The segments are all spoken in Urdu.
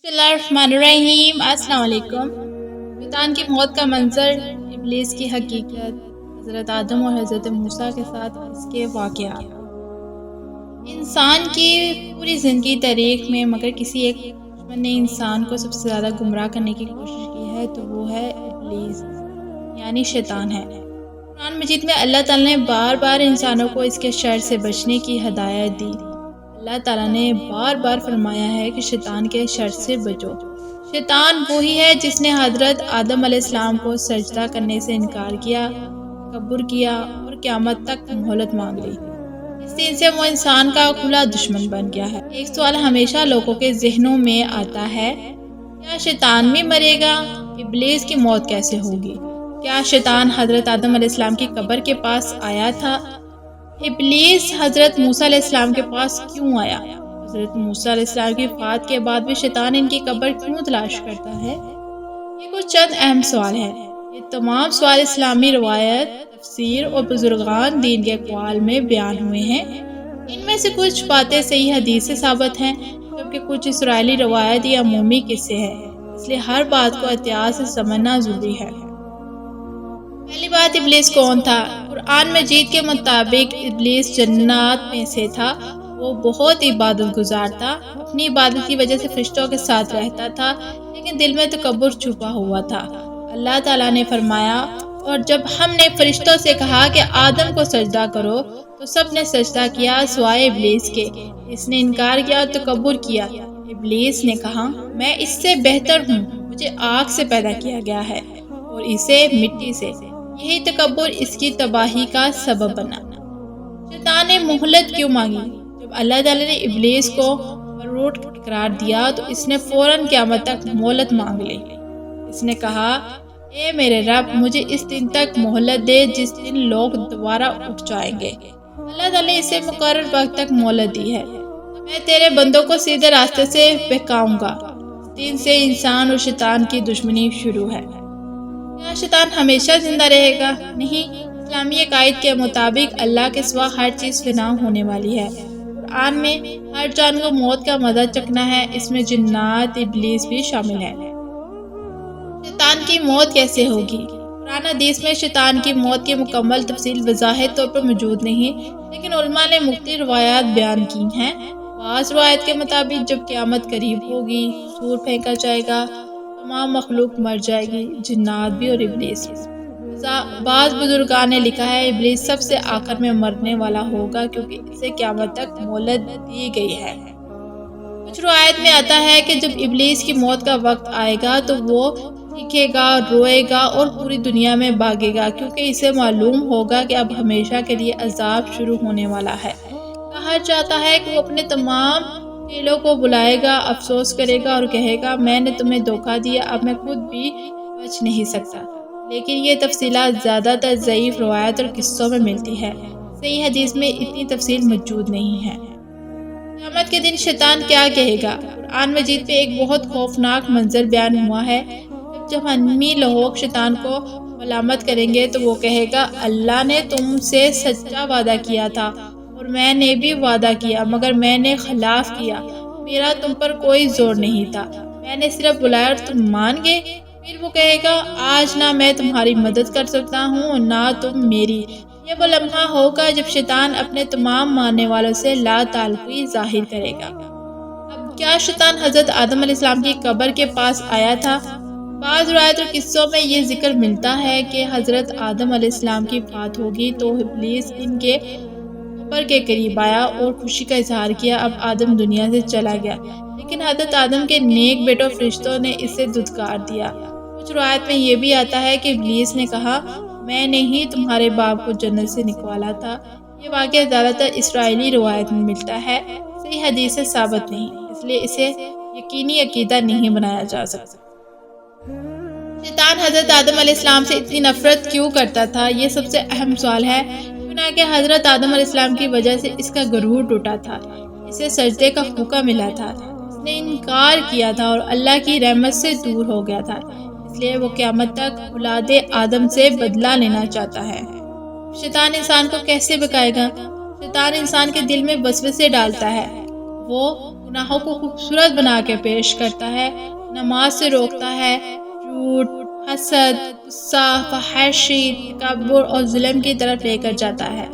بسم اللہ الرحمن الرحیم۔ السلام علیکم۔ شیطان کی موت کا منظر، ابلیس کی حقیقت، حضرت آدم اور حضرت موسیٰ کے ساتھ اس کے واقعات۔ انسان کی پوری زندگی تاریخ میں مگر کسی ایک دشمن نے انسان کو سب سے زیادہ گمراہ کرنے کی کوشش کی ہے تو وہ ہے ابلیس یعنی شیطان ہے۔ قرآن مجید میں اللہ تعالیٰ نے بار بار انسانوں کو اس کے شر سے بچنے کی ہدایت دی۔ اللہ تعالیٰ نے بار بار فرمایا ہے کہ شیطان کے شر سے بچو۔ شیطان وہی ہے جس نے حضرت آدم علیہ السلام کو سجدہ کرنے سے انکار کیا، تکبر کیا اور قیامت تک مہلت مانگ لی۔ اس دن سے وہ انسان کا کھلا دشمن بن گیا ہے۔ ایک سوال ہمیشہ لوگوں کے ذہنوں میں آتا ہے، کیا شیطان بھی مرے گا؟ ابلیس کی موت کیسے ہوگی؟ کیا شیطان حضرت آدم علیہ السلام کی قبر کے پاس آیا تھا؟ ابلیس حضرت موسیٰ علیہ السلام کے پاس کیوں آیا؟ حضرت موسیٰ علیہ السلام کی وفات کے بعد بھی شیطان ان کی قبر کیوں تلاش کرتا ہے؟ یہ کچھ چند اہم سوال ہیں۔ یہ تمام سوال اسلامی روایت، تفسیر اور بزرگان دین کے اقوال میں بیان ہوئے ہیں۔ ان میں سے کچھ باتیں صحیح حدیث سے ثابت ہیں، جبکہ کچھ اسرائیلی روایت یا عمومی قصے ہیں، اس لیے ہر بات کو احتیاط سے سمجھنا ضروری ہے۔ پہلی بات، ابلیس کون تھا؟ قرآن مجید کے مطابق ابلیس جنات میں سے تھا۔ وہ بہت عبادت گزار تھا، اپنی عبادت کی وجہ سے فرشتوں کے ساتھ رہتا تھا، لیکن دل میں تکبر چھپا ہوا تھا۔ اللہ تعالیٰ نے فرمایا، اور جب ہم نے فرشتوں سے کہا کہ آدم کو سجدہ کرو تو سب نے سجدہ کیا سوائے ابلیس کے، اس نے انکار کیا اور تکبر کیا۔ ابلیس نے کہا، میں اس سے بہتر ہوں، مجھے آگ سے پیدا کیا گیا ہے اور اسے مٹی سے۔ یہی تکبر اس کی تباہی کا سبب بنا۔ شیطان نے مہلت کیوں مانگی؟ جب اللہ تعالیٰ نے ابلیس کو ملعون قرار دیا تو اس نے فوراً قیامت تک مہلت مانگ لی۔ اس نے کہا، اے میرے رب، مجھے اس دن تک مہلت دے جس دن لوگ دوبارہ اٹھ جائیں گے۔ اللہ تعالیٰ نے اسے مقرر وقت تک مہلت دی ہے۔ میں تیرے بندوں کو سیدھے راستے سے بہکاؤں گا۔ اس دن سے انسان اور شیطان کی دشمنی شروع ہے۔ کیا شیطان ہمیشہ زندہ رہے گا؟ نہیں، اسلامی عقائد کے مطابق اللہ کے سوا ہر چیز فنا ہونے والی ہے۔ قرآن میں ہر جان کو موت کا مزہ چکھنا ہے، اس میں جنات، ابلیس بھی شامل ہے۔ شیطان کی موت کیسے ہوگی؟ قرآن حدیث میں شیطان کی موت کی مکمل تفصیل واضح طور پر موجود نہیں، لیکن علماء نے مختلف روایات بیان کی ہیں۔ بعض روایت کے مطابق جب قیامت قریب ہوگی، سور پھینکا جائے گا، تمام مخلوق مر جائے گی، جنات بھی اور ابلیس بھی۔ بعض بزرگان نے لکھا ہے ابلیس سب سے آخر میں مرنے والا ہوگا کیونکہ اسے قیامت تک مہلت دی گئی ہے۔ کچھ روایت میں آتا ہے کہ جب ابلیس کی موت کا وقت آئے گا تو وہ چیخے گا، روئے گا اور پوری دنیا میں بھاگے گا کیونکہ اسے معلوم ہوگا کہ اب ہمیشہ کے لیے عذاب شروع ہونے والا ہے۔ کہا جاتا ہے کہ وہ اپنے تمام چیلوں کو بلائے گا، افسوس کرے گا اور کہے گا، میں نے تمہیں دھوکہ دیا، اب میں خود بھی بچ نہیں سکتا۔ لیکن یہ تفصیلات زیادہ تر ضعیف روایت اور قصوں میں ملتی ہے، صحیح حدیث میں اتنی تفصیل موجود نہیں ہے۔ قیامت کے دن شیطان کیا کہے گا؟ قرآن مجید میں ایک بہت خوفناک منظر بیان ہوا ہے۔ جب جہنمی لوگ شیطان کو ملامت کریں گے تو وہ کہے گا، اللہ نے تم سے سچا وعدہ کیا تھا اور میں نے بھی وعدہ کیا مگر میں نے خلاف کیا، میرا تم پر کوئی زور نہیں تھا، میں نے صرف بلایا اور تم مان گئے۔ پھر وہ کہے گا، آج نہ میں تمہاری مدد کر سکتا ہوں اور نہ تم میری۔ یہ وہ لمحہ ہوگا جب شیطان اپنے تمام ماننے والوں سے لا تعلقی ظاہر کرے گا۔ اب کیا شیطان حضرت آدم علیہ السلام کی قبر کے پاس آیا تھا؟ بعض روایت اور قصوں میں یہ ذکر ملتا ہے کہ حضرت آدم علیہ السلام کی وفات ہوگی تو ابلیس ان کے قبر کے قریب آیا اور خوشی کا اظہار کیا، اب آدم دنیا سے چلا گیا، لیکن حضرت آدم کے نیک بیٹوں فرشتوں نے اسے دھتکار دیا۔ کچھ روایت میں یہ بھی آتا ہے کہ ابلیس نے کہا، میں نے ہی تمہارے باپ کو جنت سے نکالا تھا۔ یہ واقعہ زیادہ تر اسرائیلی روایت میں ملتا ہے، صحیح حدیث سے ثابت نہیں، اس لیے اسے یقینی عقیدہ نہیں بنایا جا سکتا۔ شیطان حضرت آدم علیہ السلام سے اتنی نفرت کیوں کرتا تھا؟ یہ سب سے اہم سوال ہے، کہ حضرت آدم علیہ السلام کی وجہ سے اس کا غرور ٹوٹا تھا، اسے سجدے کا حکم ملا تھا، اس نے انکار کیا تھا اور اللہ کی رحمت سے دور ہو گیا تھا، اس لیے وہ قیامت تک اولاد آدم سے بدلہ لینا چاہتا ہے۔ شیطان انسان کو کیسے بکائے گا؟ شیطان انسان کے دل میں وسوسے ڈالتا ہے، وہ گناہوں کو خوبصورت بنا کے پیش کرتا ہے، نماز سے روکتا ہے، جھوٹ، حسد، غصہ، فحاشی، تکبر اور ظلم کی طرف لے کر جاتا ہے۔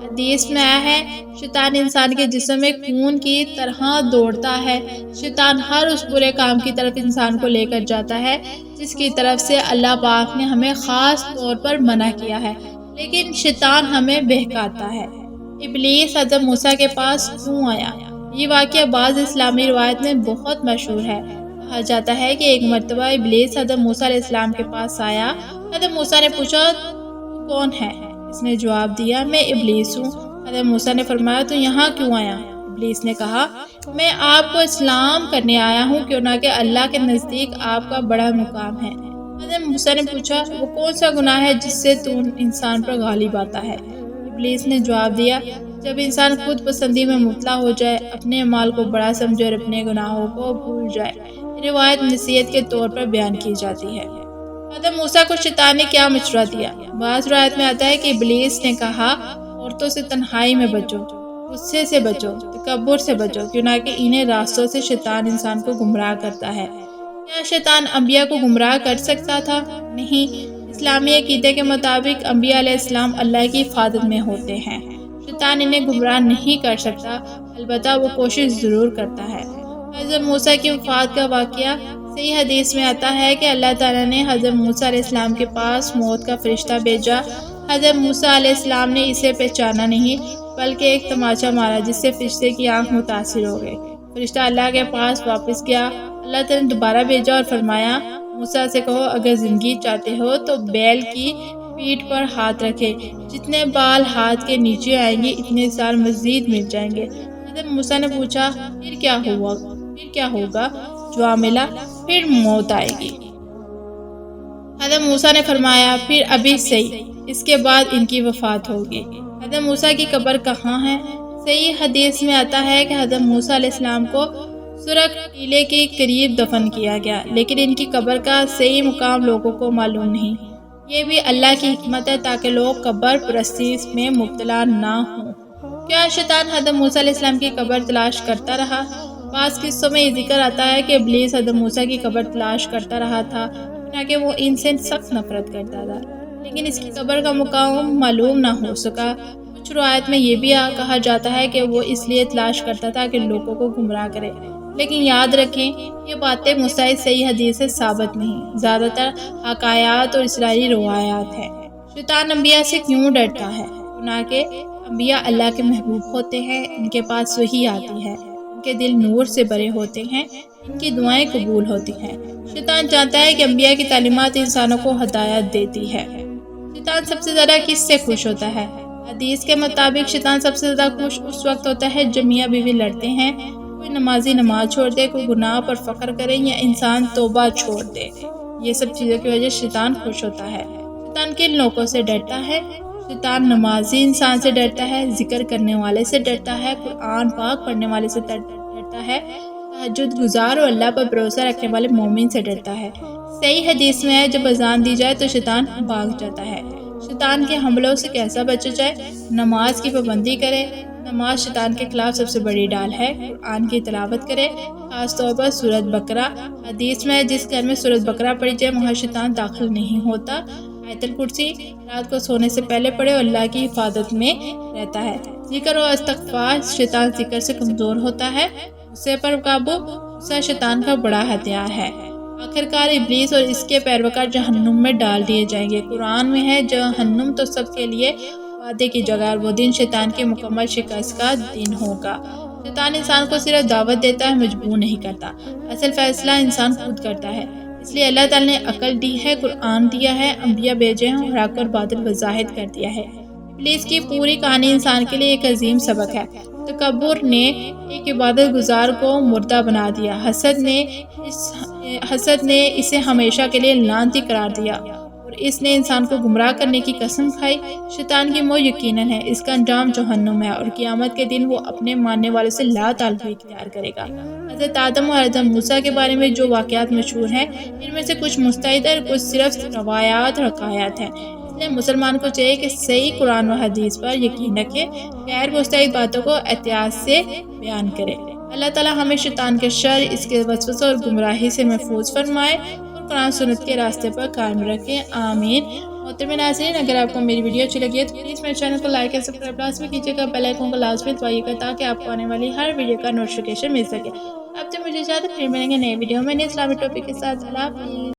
حدیث میں آیا ہے، شیطان انسان کے جسم میں خون کی طرح دوڑتا ہے۔ شیطان ہر اس برے کام کی طرف انسان کو لے کر جاتا ہے جس کی طرف سے اللہ پاک نے ہمیں خاص طور پر منع کیا ہے، لیکن شیطان ہمیں بہکاتا ہے۔ ابلیس حضرت موسیٰ کے پاس کیوں آیا؟ یہ واقعہ بعض اسلامی روایت میں بہت مشہور ہے۔ کہا جاتا ہے کہ ایک مرتبہ ابلیس حضرت موسیٰ علیہ السلام کے پاس آیا۔ حضرت موسیٰ نے پوچھا، تو کون ہے؟ اس نے جواب دیا، میں ابلیس ہوں۔ حضرت موسیٰ نے فرمایا، تو یہاں کیوں آیا؟ ابلیس نے کہا، میں آپ کو اسلام کرنے آیا ہوں، کیوں نہ کہ اللہ کے نزدیک آپ کا بڑا مقام ہے۔ حضرت موسیٰ نے پوچھا، وہ کون سا گناہ ہے جس سے تو انسان پر غالب آتا ہے؟ ابلیس نے جواب دیا، جب انسان خود پسندی میں مبتلا ہو جائے، اپنے اعمال کو بڑا سمجھے اور اپنے گناہوں کو بھول جائے۔ روایت نصیحت کے طور پر بیان کی جاتی ہے۔ حضرت موسیٰ کو شیطان نے کیا مشورہ دیا؟ بعض روایت میں آتا ہے کہ ابلیس نے کہا، عورتوں سے تنہائی میں بچو، غصے سے بچو، تکبر سے بچو، کیوں نہ کہ انہیں راستوں سے شیطان انسان کو گمراہ کرتا ہے۔ کیا شیطان انبیاء کو گمراہ کر سکتا تھا؟ نہیں۔ اسلامی عقیدے کے مطابق انبیاء علیہ السلام اللہ کی حفاظت میں ہوتے ہیں۔ شیطان انہیں گمراہ نہیں کر سکتا، البتہ وہ کوشش ضرور کرتا ہے۔ حضرت موسیٰ کی وفات کا واقعہ صحیح حدیث میں آتا ہے کہ اللہ تعالیٰ نے حضرت موسیٰ علیہ السلام کے پاس موت کا فرشتہ بھیجا۔ حضرت موسیٰ علیہ السلام نے اسے پہچانا نہیں، بلکہ ایک تماچا مارا جس سے فرشتے کی آنکھ متاثر ہو گئی۔ فرشتہ اللہ کے پاس واپس گیا۔ اللہ تعالیٰ نے دوبارہ بھیجا اور فرمایا، موسیٰ سے کہو اگر زندگی چاہتے ہو تو بیل کی پیٹھ پر ہاتھ رکھے، جتنے بال ہاتھ کے نیچے آئیں گے اتنے سال مزید مل جائیں گے۔ حضرت موسیٰ نے پوچھا، پھر کیا ہوگا؟ جواب ملا، پھر موت آئے گی۔ حضرت موسیٰ نے فرمایا، پھر ابھی صحیح، اس کے بعد ان کی وفات ہوگی۔ حضرت موسیٰ کی قبر کہاں ہے؟ صحیح حدیث میں آتا ہے کہ حضرت موسیٰ علیہ السلام کو سرخ ٹیلے کے قریب دفن کیا گیا، لیکن ان کی قبر کا صحیح مقام لوگوں کو معلوم نہیں۔ یہ بھی اللہ کی حکمت ہے تاکہ لوگ قبر پرستی میں مبتلا نہ ہوں۔ کیا شیطان حضرت موسیٰ علیہ السلام کی قبر تلاش کرتا رہا؟ بعض قصوں میں یہ ذکر آتا ہے کہ ابلیس حضرت موسیٰ کی قبر تلاش کرتا رہا تھا، تاکہ وہ ان سے سخت نفرت کرتا تھا، لیکن اس کی قبر کا مقام معلوم نہ ہو سکا۔ کچھ روایت میں یہ بھی کہا جاتا ہے کہ وہ اس لیے تلاش کرتا تھا کہ لوگوں کو گمراہ کرے، لیکن یاد رکھیں یہ باتیں مستعد صحیح حدیث سے ثابت نہیں، زیادہ تر حکایات اور اسرائیلی روایات ہیں۔ شیطان انبیاء سے کیوں ڈرتا ہے؟ چنانکہ انبیاء اللہ کے محبوب ہوتے ہیں، ان کے پاس وحی آتی ہے، ان کے دل نور سے بھرے ہوتے ہیں، ان کی دعائیں قبول ہوتی ہیں۔ شیطان چاہتا ہے کہ انبیاء کی تعلیمات انسانوں کو ہدایت دیتی ہے۔ شیطان سب سے زیادہ کس سے خوش ہوتا ہے؟ حدیث کے مطابق شیطان سب سے زیادہ خوش اس وقت ہوتا ہے جب میاں بیوی لڑتے ہیں، کوئی نمازی نماز چھوڑ دے، کوئی گناہ پر فخر کرے یا انسان توبہ چھوڑ دے۔ یہ سب چیزوں کی وجہ شیطان خوش ہوتا ہے۔ شیطان کن لوگوں سے ڈرتا ہے؟ شیطان نمازی انسان سے ڈرتا ہے، ذکر کرنے والے سے ڈرتا ہے، قرآن پاک پڑھنے والے سے ڈرتا ہے، تہجد گزار اور اللہ پر بھروسہ رکھنے والے مومن سے ڈرتا ہے۔ صحیح حدیث میں ہے جب اذان دی جائے تو شیطان بھاگ جاتا ہے۔ شیطان کے حملوں سے کیسا بچا جائے؟ نماز کی پابندی کرے۔ نماز شیطان کے خلاف سب سے بڑی ڈال ہے۔ قرآن کی تلاوت کرے، خاص طور پر سورۃ بقرہ۔ حدیث میں جس گھر میں سورۃ بقرہ پڑھی جائے وہاں شیطان داخل نہیں ہوتا۔ آیت الکرسی رات کو سونے سے پہلے پڑھے اور اللہ کی حفاظت میں رہتا ہے۔ ذکر و استغفار، شیطان ذکر سے کمزور ہوتا ہے۔ غصے پر قابو، غصہ شیطان کا بڑا ہتھیار ہے۔ آخرکار ابلیس اور اس کے پیروکار جہنم میں ڈال دیے جائیں گے۔ قرآن میں ہے، جہنم تو سب کے لیے وعدے کی جگہ اور وہ دن شیطان کی مکمل شکست کا دن ہوگا۔ شیطان انسان کو صرف دعوت دیتا ہے، مجبور نہیں کرتا۔ اصل فیصلہ انسان خود کرتا ہے۔ اس لیے اللہ تعالیٰ نے عقل دی ہے، قرآن دیا ہے، انبیاء بھیجے ہیں اور حق اور باطل وضاحت کر دیا ہے۔ ابلیس کی پوری کہانی انسان کے لیے ایک عظیم سبق ہے۔ تکبر نے ایک عبادت گزار کو مردہ بنا دیا۔ حسد نے اسے ہمیشہ کے لیے لعنتی قرار دیا اور اس نے انسان کو گمراہ کرنے کی قسم کھائی۔ شیطان کی موت یقیناً ہے، اس کا انجام جہنم ہے اور قیامت کے دن وہ اپنے ماننے والوں سے لا تعلقی اختیار کرے گا۔ حضرت آدم اور حضرت موسیٰ کے بارے میں جو واقعات مشہور ہیں ان میں سے کچھ مستعد اور کچھ صرف روایات اور حکایات ہیں۔ اس لیے مسلمان کو چاہیے کہ صحیح قرآن و حدیث پر یقین رکھے، غیر مستعد باتوں کو احتیاط سے بیان کرے۔ اللہ تعالیٰ ہمیں شیطان کے شر، اس کے وسوسوں اور گمراہی سے محفوظ فرمائے اور قرآن سنت کے راستے پر قائم رکھے، آمین۔ محترم ناظرین، اگر آپ کو میری ویڈیو اچھی لگی ہے تو پلیز میرے چینل کو لائک اور سبسکرائب لازمی کیجیے گا، بیل آئیکن کو لازمی دبائیے گا تاکہ آپ کو آنے والی ہر ویڈیو کا نوٹیفیکیشن مل سکے۔ اب تو مجھے اجازت، پھر ملیں گے نئے ویڈیو میں نئے اسلامی ٹاپک کے ساتھ۔ اللہ حافظ۔